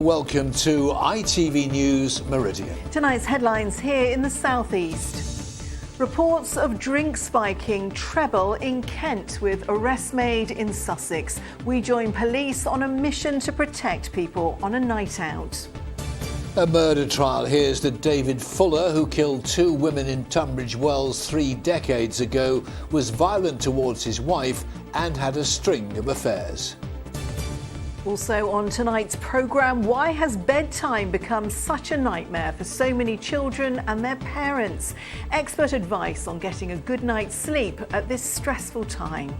Welcome to ITV News Meridian. Tonight's headlines here in the southeast. Reports of drink spiking treble in Kent with arrests made in Sussex. We join police on a mission to protect people on a night out. A murder trial hears that David Fuller, who killed 2 women in Tunbridge Wells 3 decades ago, was violent towards his wife and had a string of affairs. Also on tonight's programme, why has bedtime become such a nightmare for so many children and their parents? Expert advice on getting a good night's sleep at this stressful time.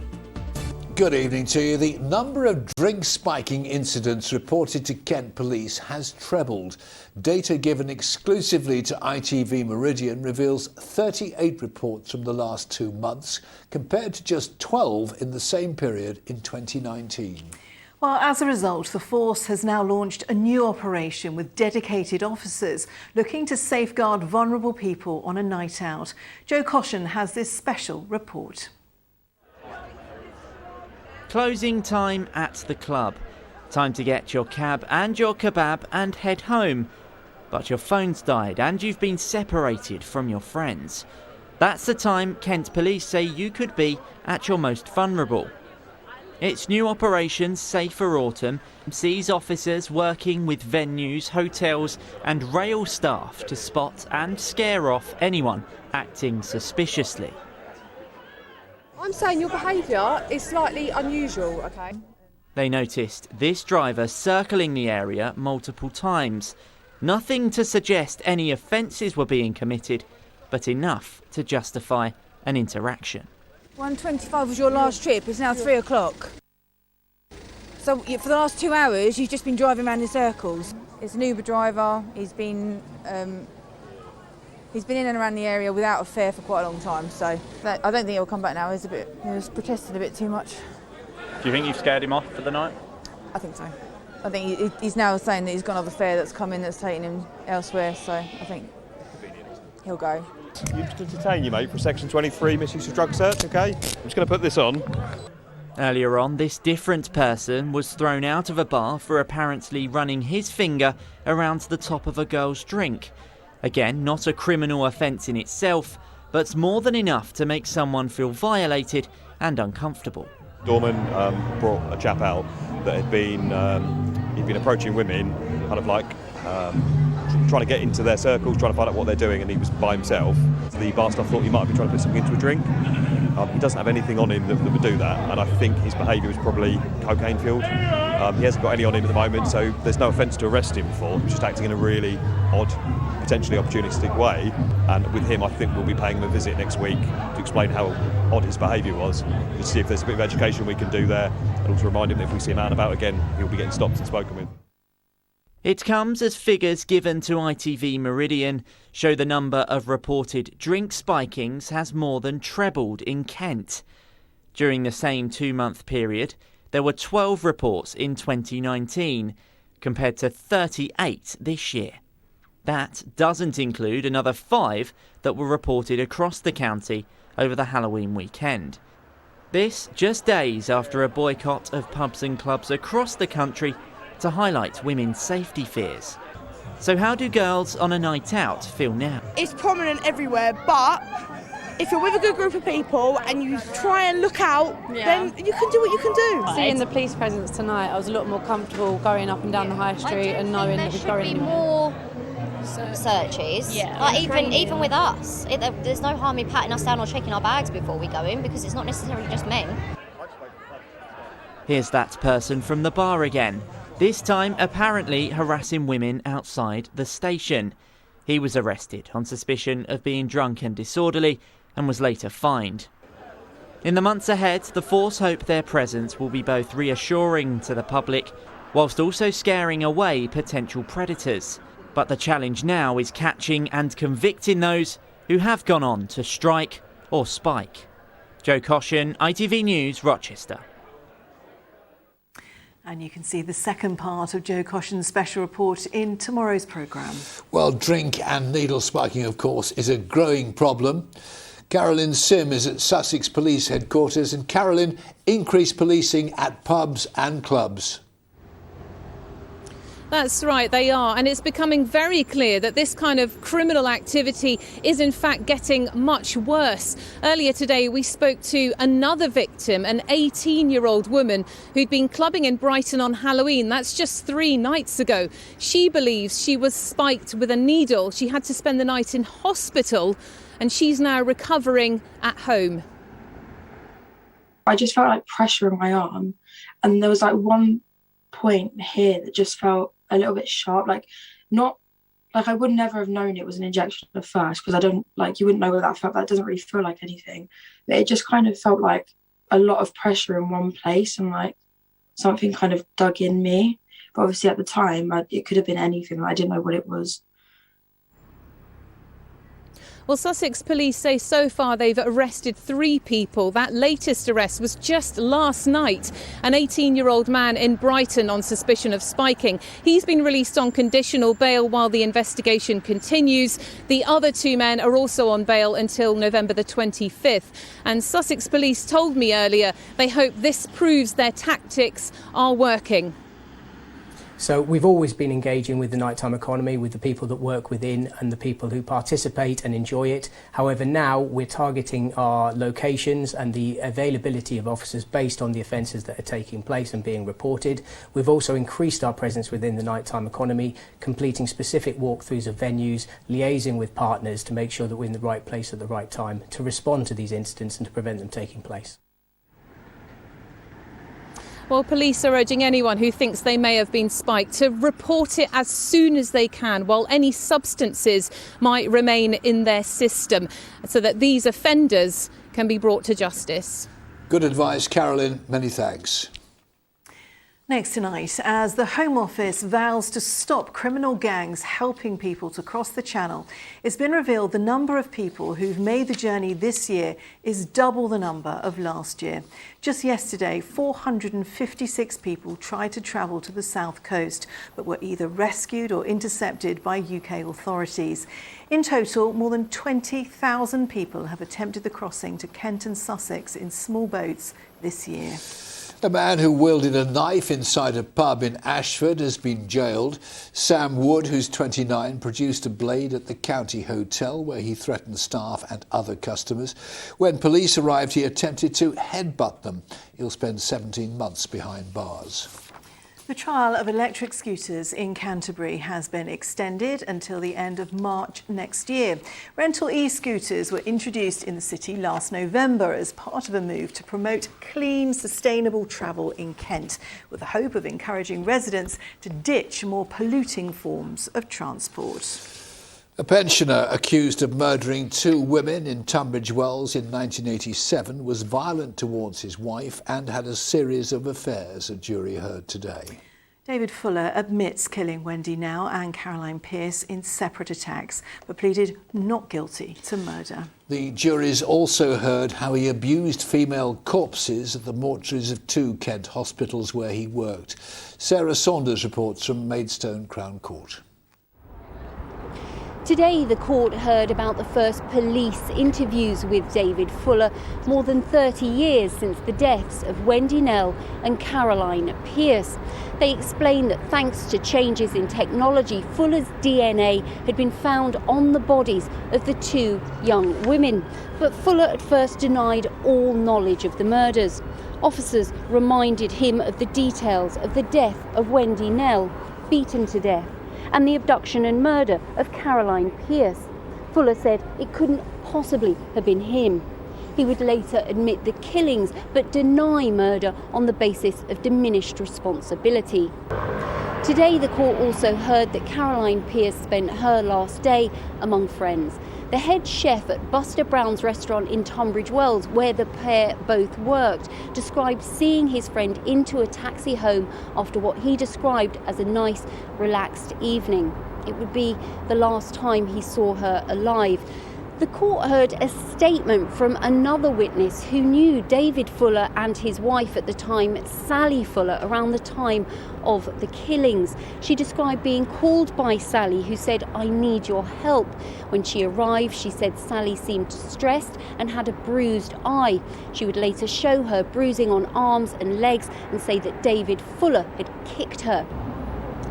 Good evening to you. The number of drink spiking incidents reported to Kent Police has trebled. Data given exclusively to ITV Meridian reveals 38 reports from the last 2 months, compared to just 12 in the same period in 2019. Well, as a result, the force has now launched a new operation with dedicated officers looking to safeguard vulnerable people on a night out. Joe Caution has this special report. Closing time at the club. Time to get your cab and your kebab and head home. But your phone's died and you've been separated from your friends. That's the time Kent Police say you could be at your most vulnerable. Its new operation, Safe for Autumn, sees officers working with venues, hotels and rail staff to spot and scare off anyone acting suspiciously. I'm saying your behaviour is slightly unusual, OK? They noticed this driver circling the area multiple times. Nothing to suggest any offences were being committed, but enough to justify an interaction. 1:25 was your last trip, it's now 3 o'clock. So for the last 2 hours you've just been driving around in circles. It's an Uber driver, he's been in and around the area without a fare for quite a long time, so I don't think he'll come back now. He was protesting a bit too much. Do you think you've scared him off for the night? I think so. I think he's now saying that he's got another fare that's come in that's taking him elsewhere, so I think he'll go. You just detain you, mate, for Section 23 misuse of drug search, OK? I'm just going to put this on. Earlier on, this different person was thrown out of a bar for apparently running his finger around the top of a girl's drink. Again, not a criminal offence in itself, but more than enough to make someone feel violated and uncomfortable. Dorman brought a chap out that had been he'd been approaching women, kind of like trying to get into their circles, trying to find out what they're doing, and he was by himself. The bar staff thought he might be trying to put something into a drink. He doesn't have anything on him that would do that, and I think his behaviour was probably cocaine-fueled. He hasn't got any on him at the moment, so there's no offence to arrest him for. He's just acting in a really odd, potentially opportunistic way, and with him I think we'll be paying him a visit next week to explain how odd his behaviour was, to see if there's a bit of education we can do there, and also remind him that if we see him out and about again, he'll be getting stopped and spoken with. It comes as figures given to ITV Meridian show the number of reported drink spikings has more than trebled in Kent. During the same 2-month period, there were 12 reports in 2019, compared to 38 this year. That doesn't include another 5 that were reported across the county over the Halloween weekend. This just days after a boycott of pubs and clubs across the country to highlight women's safety fears. So how do girls on a night out feel now? It's prominent everywhere, but if you're with a good group of people and you try and look out, then you can do what you can do. Seeing the police presence tonight, I was a lot more comfortable going up and down the high street and knowing that we're going. There should be more searches. Like even with us, there's no harm in patting us down or checking our bags before we go in, because it's not necessarily just men. Here's that person from the bar again. This time apparently harassing women outside the station. He was arrested on suspicion of being drunk and disorderly and was later fined. In the months ahead, the force hope their presence will be both reassuring to the public whilst also scaring away potential predators. But the challenge now is catching and convicting those who have gone on to strike or spike. Joe Caution, ITV News, Rochester. And you can see the second part of Joe Caution's special report in tomorrow's programme. Well, drink and needle spiking, of course, is a growing problem. Carolyn Sim is at Sussex Police Headquarters. And Carolyn, increased policing at pubs and clubs. That's right, they are. And it's becoming very clear that this kind of criminal activity is in fact getting much worse. Earlier today, we spoke to another victim, an 18-year-old woman who'd been clubbing in Brighton on Halloween. That's just 3 nights ago. She believes she was spiked with a needle. She had to spend the night in hospital and she's now recovering at home. I just felt like pressure in my arm, and there was like one point here that just felt a little bit sharp, not like I would never have known it was an injection at first, because I don't you wouldn't know what that felt. That doesn't really feel like anything, but it just kind of felt like a lot of pressure in one place, and like something kind of dug in me. But obviously at the time it could have been anything. I didn't know what it was. Well, Sussex police say so far they've arrested 3 people. That latest arrest was just last night. An 18-year-old man in Brighton on suspicion of spiking. He's been released on conditional bail while the investigation continues. The other 2 men are also on bail until November the 25th. And Sussex police told me earlier they hope this proves their tactics are working. So we've always been engaging with the nighttime economy, with the people that work within and the people who participate and enjoy it. However, now we're targeting our locations and the availability of officers based on the offences that are taking place and being reported. We've also increased our presence within the nighttime economy, completing specific walkthroughs of venues, liaising with partners to make sure that we're in the right place at the right time to respond to these incidents and to prevent them taking place. Well, police are urging anyone who thinks they may have been spiked to report it as soon as they can, while any substances might remain in their system, so that these offenders can be brought to justice. Good advice, Carolyn. Many thanks. Next tonight, as the Home Office vows to stop criminal gangs helping people to cross the Channel, it's been revealed the number of people who've made the journey this year is double the number of last year. Just yesterday, 456 people tried to travel to the south coast, but were either rescued or intercepted by UK authorities. In total, more than 20,000 people have attempted the crossing to Kent and Sussex in small boats this year. A man who wielded a knife inside a pub in Ashford has been jailed. Sam Wood, who's 29, produced a blade at the County Hotel where he threatened staff and other customers. When police arrived, he attempted to headbutt them. He'll spend 17 months behind bars. The trial of electric scooters in Canterbury has been extended until the end of March next year. Rental e-scooters were introduced in the city last November as part of a move to promote clean, sustainable travel in Kent, with the hope of encouraging residents to ditch more polluting forms of transport. A pensioner accused of murdering 2 women in Tunbridge Wells in 1987 was violent towards his wife and had a series of affairs, a jury heard today. David Fuller admits killing Wendy Nell and Caroline Pearce in separate attacks, but pleaded not guilty to murder. The juries also heard how he abused female corpses at the mortuaries of 2 Kent hospitals where he worked. Sarah Saunders reports from Maidstone Crown Court. Today, the court heard about the first police interviews with David Fuller, more than 30 years since the deaths of Wendy Nell and Caroline Pearce. They explained that thanks to changes in technology, Fuller's DNA had been found on the bodies of the 2 young women. But Fuller at first denied all knowledge of the murders. Officers reminded him of the details of the death of Wendy Nell, beaten to death, and the abduction and murder of Caroline Pearce. Fuller said it couldn't possibly have been him. He would later admit the killings but deny murder on the basis of diminished responsibility. Today, the court also heard that Caroline Pearce spent her last day among friends. The head chef at Buster Brown's restaurant in Tunbridge Wells, where the pair both worked, described seeing his friend into a taxi home after what he described as a nice, relaxed evening. It would be the last time he saw her alive. The court heard a statement from another witness who knew David Fuller and his wife at the time, Sally Fuller, around the time of the killings. She described being called by Sally, who said, "I need your help." When she arrived, she said Sally seemed stressed and had a bruised eye. She would later show her bruising on arms and legs and say that David Fuller had kicked her.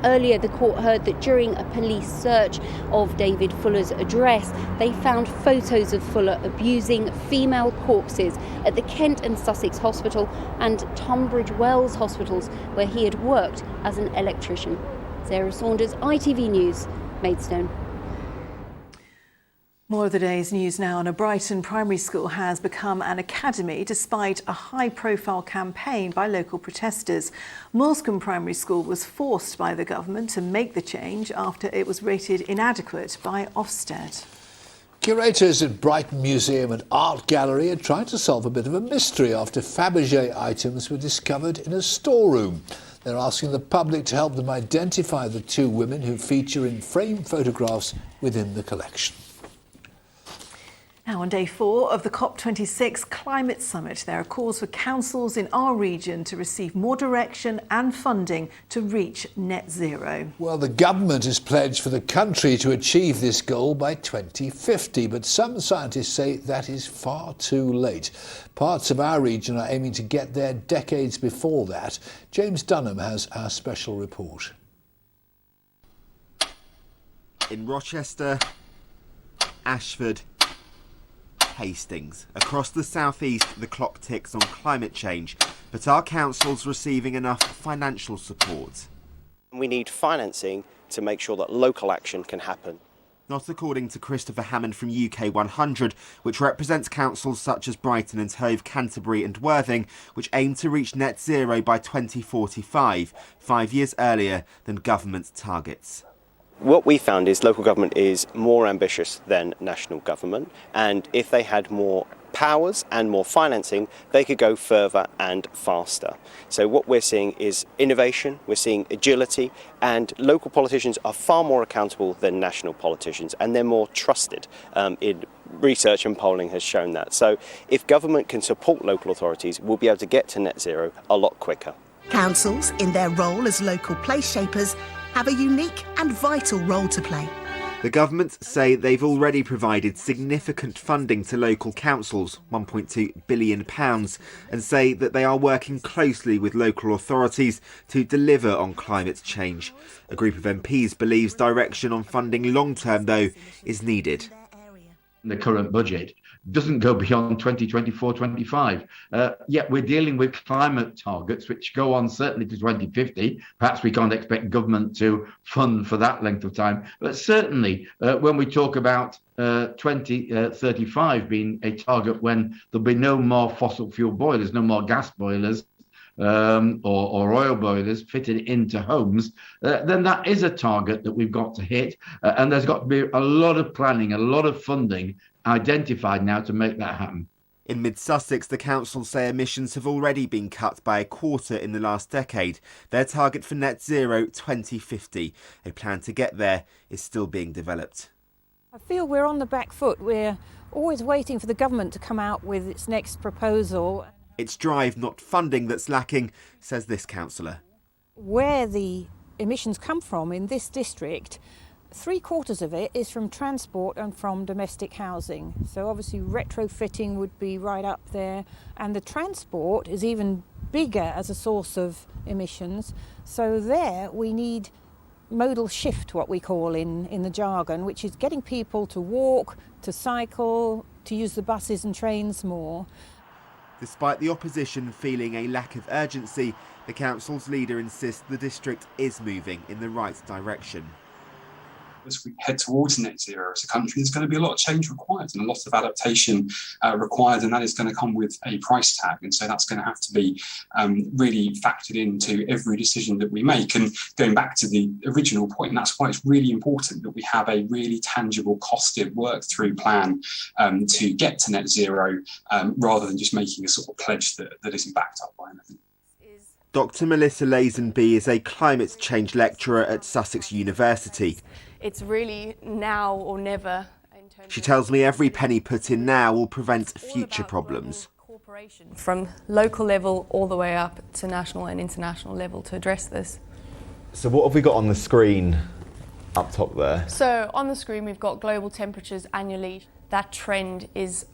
Earlier, the court heard that during a police search of David Fuller's address, they found photos of Fuller abusing female corpses at the Kent and Sussex Hospital and Tunbridge Wells hospitals, where he had worked as an electrician. Sarah Saunders, ITV News, Maidstone. More of the day's news now. A Brighton primary school has become an academy despite a high-profile campaign by local protesters. Moulscombe Primary School was forced by the government to make the change after it was rated inadequate by Ofsted. Curators at Brighton Museum and Art Gallery are trying to solve a bit of a mystery after Fabergé items were discovered in a storeroom. They're asking the public to help them identify the two women who feature in framed photographs within the collection. Now, on day 4 of the COP26 Climate Summit, there are calls for councils in our region to receive more direction and funding to reach net zero. Well, the government has pledged for the country to achieve this goal by 2050, but some scientists say that is far too late. Parts of our region are aiming to get there decades before that. James Dunham has our special report. In Rochester, Ashford, Hastings. Across the southeast, the clock ticks on climate change, but are councils receiving enough financial support? We need financing to make sure that local action can happen. Not according to Christopher Hammond from UK 100, which represents councils such as Brighton and Hove, Canterbury and Worthing, which aim to reach net zero by 2045, 5 years earlier than government targets. What we found is local government is more ambitious than national government, and if they had more powers and more financing, they could go further and faster. So what we're seeing is innovation, we're seeing agility, and local politicians are far more accountable than national politicians, and they're more trusted. In research and polling has shown that. So if government can support local authorities, we'll be able to get to net zero a lot quicker. Councils, in their role as local place shapers, have a unique and vital role to play. The government say they've already provided significant funding to local councils, £1.2 billion, and say that they are working closely with local authorities to deliver on climate change. A group of MPs believes direction on funding long-term, though, is needed. The current budget doesn't go beyond 2024-25. Yet we're dealing with climate targets which go on certainly to 2050. Perhaps we can't expect government to fund for that length of time. But certainly when we talk about 2035 being a target when there'll be no more fossil fuel boilers, no more gas boilers, or oil boilers fitted into homes, then that is a target that we've got to hit. And there's got to be a lot of planning, a lot of funding identified now to make that happen. In mid-Sussex, the council say emissions have already been cut by a quarter in the last decade. Their target for net zero 2050. A plan to get there is still being developed. I feel we're on the back foot. We're always waiting for the government to come out with its next proposal. It's drive, not funding, that's lacking, says this councillor. Where the emissions come from in this district, 3/4 of it is from transport and from domestic housing. So obviously retrofitting would be right up there. And the transport is even bigger as a source of emissions. So there we need modal shift, what we call in the jargon, which is getting people to walk, to cycle, to use the buses and trains more. Despite the opposition feeling a lack of urgency, the council's leader insists the district is moving in the right direction. As we head towards net zero as a country, there's going to be a lot of change required and a lot of adaptation required, and that is going to come with a price tag. And so that's going to have to be really factored into every decision that we make. And going back to the original point, that's why it's really important that we have a really tangible, costed, worked-through plan to get to net zero, rather than just making a sort of pledge that isn't backed up by anything. Dr. Melissa Lazenby is a climate change lecturer at Sussex University. It's really now or never. She tells me every penny put in now will prevent future problems. From local level all the way up to national and international level to address this. So what have we got on the screen up top there? So on the screen we've got global temperatures annually. that trend is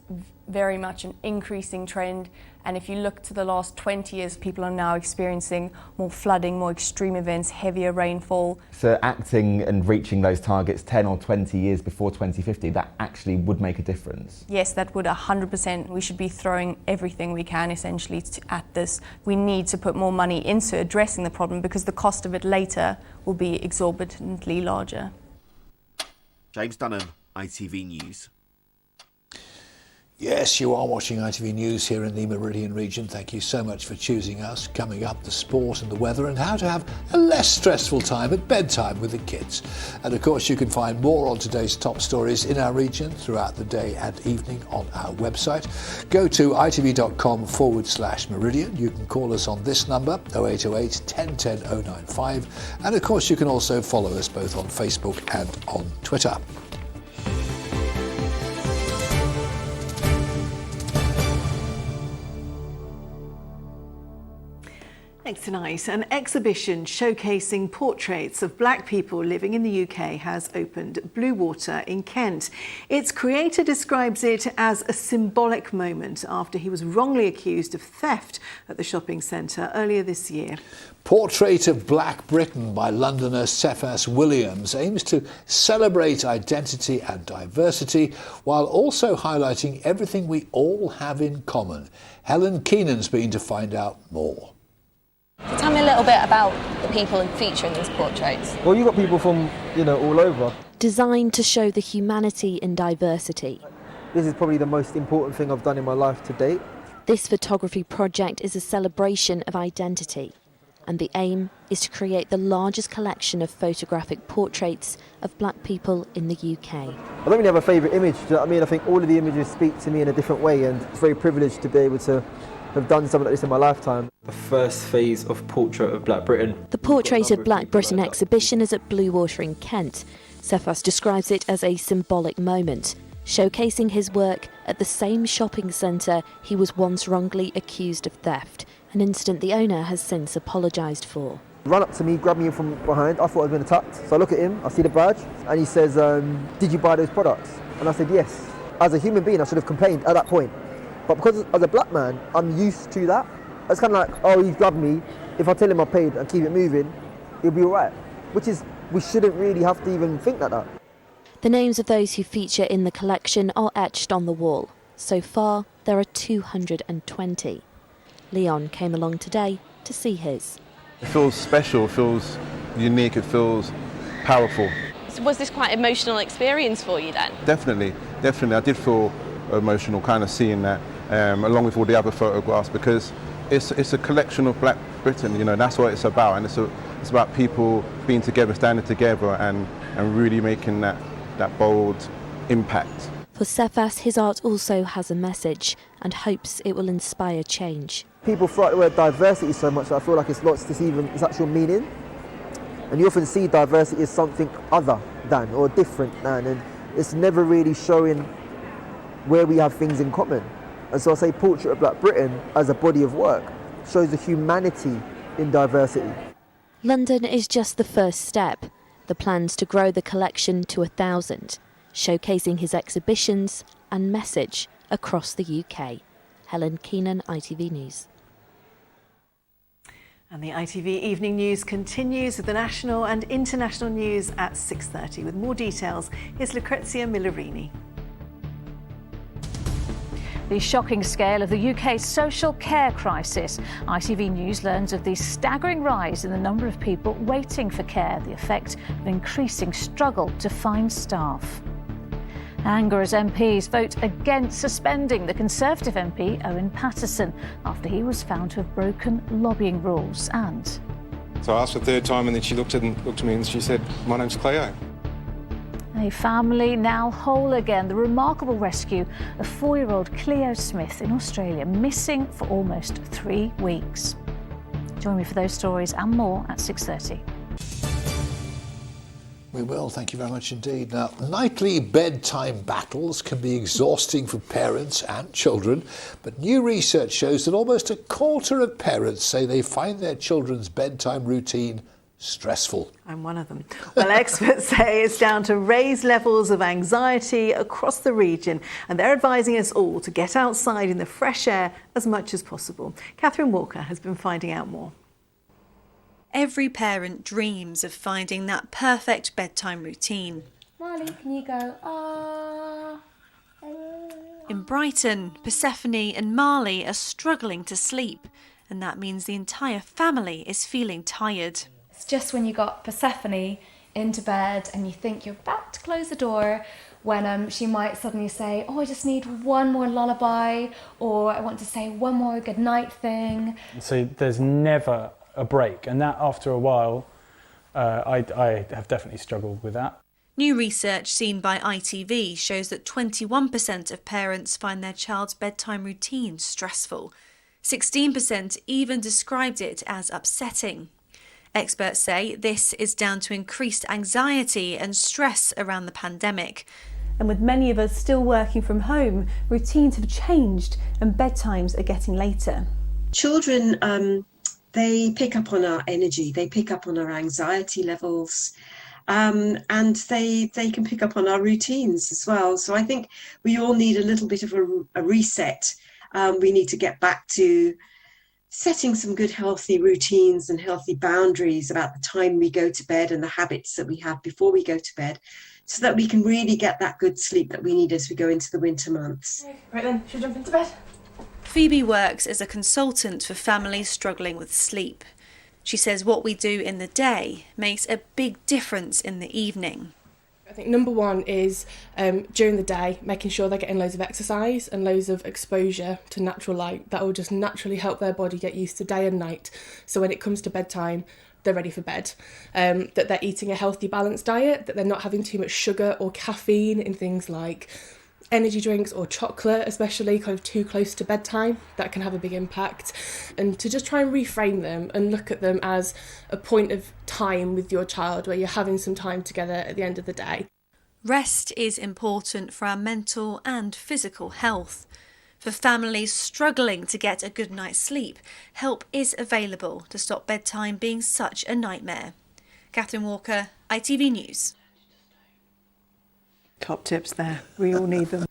very much an increasing trend. And if you look to the last 20 years, people are now experiencing more flooding, more extreme events, heavier rainfall. So acting and reaching those targets 10 or 20 years before 2050, that actually would make a difference? Yes, that would 100%. We should be throwing everything we can essentially at this. We need to put more money into addressing the problem because the cost of it later will be exorbitantly larger. James Dunham, ITV News. Yes, you are watching ITV News here in the Meridian region. Thank you so much for choosing us. Coming up, the sport and the weather and how to have a less stressful time at bedtime with the kids. And of course, you can find more on today's top stories in our region throughout the day and evening on our website. Go to itv.com/Meridian. You can call us on this number, 0808 1010 095. And of course, you can also follow us both on Facebook and on Twitter. Next tonight, an exhibition showcasing portraits of black people living in the UK has opened at Bluewater in Kent. Its creator describes it as a symbolic moment after he was wrongly accused of theft at the shopping centre earlier this year. Portrait of Black Britain by Londoner Cephas Williams aims to celebrate identity and diversity while also highlighting everything we all have in common. Helen Keenan's been to find out more. Tell me a little bit about the people featuring these portraits. Well, you've got people from, all over. Designed to show the humanity in diversity. This is probably the most important thing I've done in my life to date. This photography project is a celebration of identity, and the aim is to create the largest collection of photographic portraits of black people in the UK. I don't really have a favourite image, do you know what I mean? I think all of the images speak to me in a different way, and it's very privileged to be able to have done something like this in my lifetime. The first phase of Portrait of Black Britain. The Portrait of Black Britain exhibition is at Bluewater in Kent. Cephas describes it as a symbolic moment, showcasing his work at the same shopping centre he was once wrongly accused of theft, an incident the owner has since apologised for. He ran up to me, grabbed me from behind. I thought I was being attacked. So I look at him, I see the badge, and he says, did you buy those products? And I said, yes. As a human being, I should have complained at that point. But because as a black man, I'm used to that. It's kind of like, oh, he's grabbed me. If I tell him I paid and keep it moving, he'll be all right. Which is, we shouldn't really have to even think like that. The names of those who feature in the collection are etched on the wall. So far, there are 220. Leon came along today to see his. It feels special, it feels unique, it feels powerful. So was this quite an emotional experience for you then? Definitely. I did feel emotional kind of seeing that, along with all the other photographs, because it's a collection of Black Britain, that's what it's about, and it's about people being together, standing together and really making that bold impact. For Cephas, his art also has a message and hopes it will inspire change. People throw out the word diversity so much that I feel like it's lost its actual meaning. And you often see diversity as something other than or different than, and it's never really showing where we have things in common. And so I say Portrait of Black Britain as a body of work shows the humanity in diversity. London is just the first step. The plans to grow the collection to 1,000, showcasing his exhibitions and message across the UK. Helen Keenan, ITV News. And the ITV Evening News continues with the national and international news at 6:30. With more details, here's Lucrezia Millarini. The shocking scale of the UK's social care crisis. ITV News learns of the staggering rise in the number of people waiting for care, the effect of increasing struggle to find staff. Anger as MPs vote against suspending the Conservative MP Owen Paterson after he was found to have broken lobbying rules. And so I asked for a third time, and then she looked at me and she said, "My name's Cleo." a family now whole again. The remarkable rescue of 4-year-old Cleo Smith in Australia, missing for almost 3 weeks. Join me for those stories and more at 6:30. We will, thank you very much indeed. Now, nightly bedtime battles can be exhausting for parents and children, but new research shows that almost a quarter of parents say they find their children's bedtime routine stressful. I'm one of them. Well, experts say it's down to raised levels of anxiety across the region, and they're advising us all to get outside in the fresh air as much as possible. Catherine Walker has been finding out more. Every parent dreams of finding that perfect bedtime routine. Marley, can you go, ah? In Brighton, Persephone and Marley are struggling to sleep, and that means the entire family is feeling tired. It's just when you got Persephone into bed and you think you're about to close the door when she might suddenly say, oh, I just need one more lullaby, or I want to say one more goodnight thing. So there's never a break, and that after a while, I have definitely struggled with that. New research seen by ITV shows that 21% of parents find their child's bedtime routine stressful. 16% even described it as upsetting. Experts say this is down to increased anxiety and stress around the pandemic. And with many of us still working from home, routines have changed and bedtimes are getting later. Children, they pick up on our energy, they pick up on our anxiety levels, and they can pick up on our routines as well. So I think we all need a little bit of a reset. We need to get back to setting some good healthy routines and healthy boundaries about the time we go to bed and the habits that we have before we go to bed, so that we can really get that good sleep that we need as we go into the winter months. Right then, should we jump into bed? Phoebe works as a consultant for families struggling with sleep. She says what we do in the day makes a big difference in the evening. I think number one is during the day, making sure they're getting loads of exercise and loads of exposure to natural light. That will just naturally help their body get used to day and night. So when it comes to bedtime, they're ready for bed. That they're eating a healthy, balanced diet, that they're not having too much sugar or caffeine in things like energy drinks or chocolate, especially kind of too close to bedtime. That can have a big impact. And to just try and reframe them and look at them as a point of time with your child where you're having some time together at the end of the day. Rest is important for our mental and physical health. For families struggling to get a good night's sleep, help is available to stop bedtime being such a nightmare. Catherine Walker, ITV News. Top tips there. We all need them.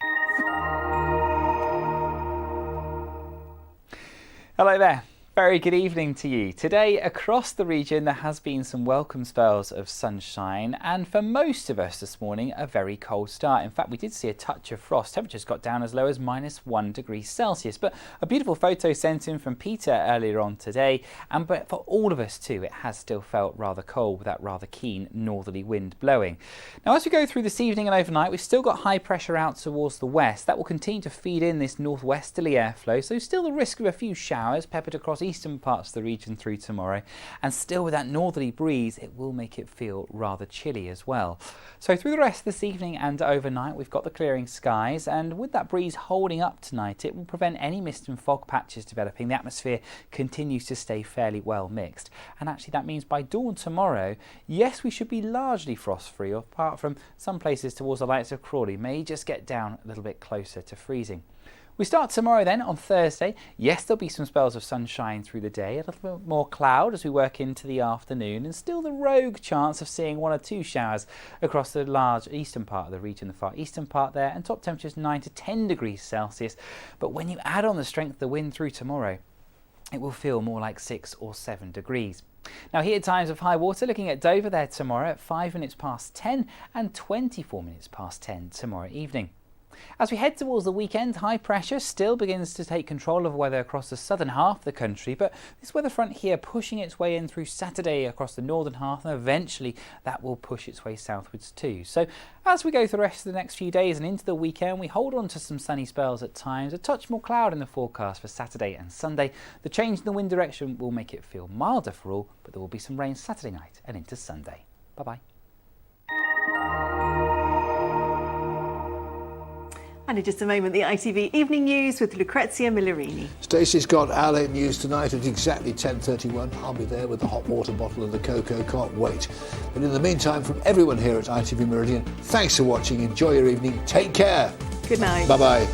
Hello there. Very good evening to you. Today across the region there has been some welcome spells of sunshine, and for most of us this morning a very cold start. In fact, we did see a touch of frost. Temperatures got down as low as -1 degree Celsius, but a beautiful photo sent in from Peter earlier on today, but for all of us too it has still felt rather cold with that rather keen northerly wind blowing. Now as we go through this evening and overnight, we've still got high pressure out towards the west. That will continue to feed in this northwesterly airflow, so still the risk of a few showers peppered across eastern parts of the region through tomorrow, and still with that northerly breeze it will make it feel rather chilly as well. So through the rest of this evening and overnight we've got the clearing skies, and with that breeze holding up tonight it will prevent any mist and fog patches developing. The atmosphere continues to stay fairly well mixed, and actually that means by dawn tomorrow, yes, we should be largely frost free, apart from some places towards the likes of Crawley may just get down a little bit closer to freezing. We start tomorrow then on Thursday. Yes, there'll be some spells of sunshine through the day, a little bit more cloud as we work into the afternoon, and still the rogue chance of seeing 1 or 2 showers across the large eastern part of the region, the far eastern part there, and top temperatures 9 to 10 degrees Celsius. But when you add on the strength of the wind through tomorrow, it will feel more like 6 or 7 degrees. Now here times of high water, looking at Dover there tomorrow at 5 minutes past 10 and 24 minutes past 10 tomorrow evening. As we head towards the weekend, high pressure still begins to take control of weather across the southern half of the country, but this weather front here pushing its way in through Saturday across the northern half, and eventually that will push its way southwards too. So as we go through the rest of the next few days and into the weekend, we hold on to some sunny spells at times, a touch more cloud in the forecast for Saturday and Sunday. The change in the wind direction will make it feel milder for all, but there will be some rain Saturday night and into Sunday. Bye-bye. And in just a moment, the ITV Evening News with Lucrezia Millerini. Stacey's got our late news tonight at exactly 10:31. I'll be there with the hot water bottle and the cocoa. Can't wait. But in the meantime, from everyone here at ITV Meridian, thanks for watching. Enjoy your evening. Take care. Good night. Bye-bye.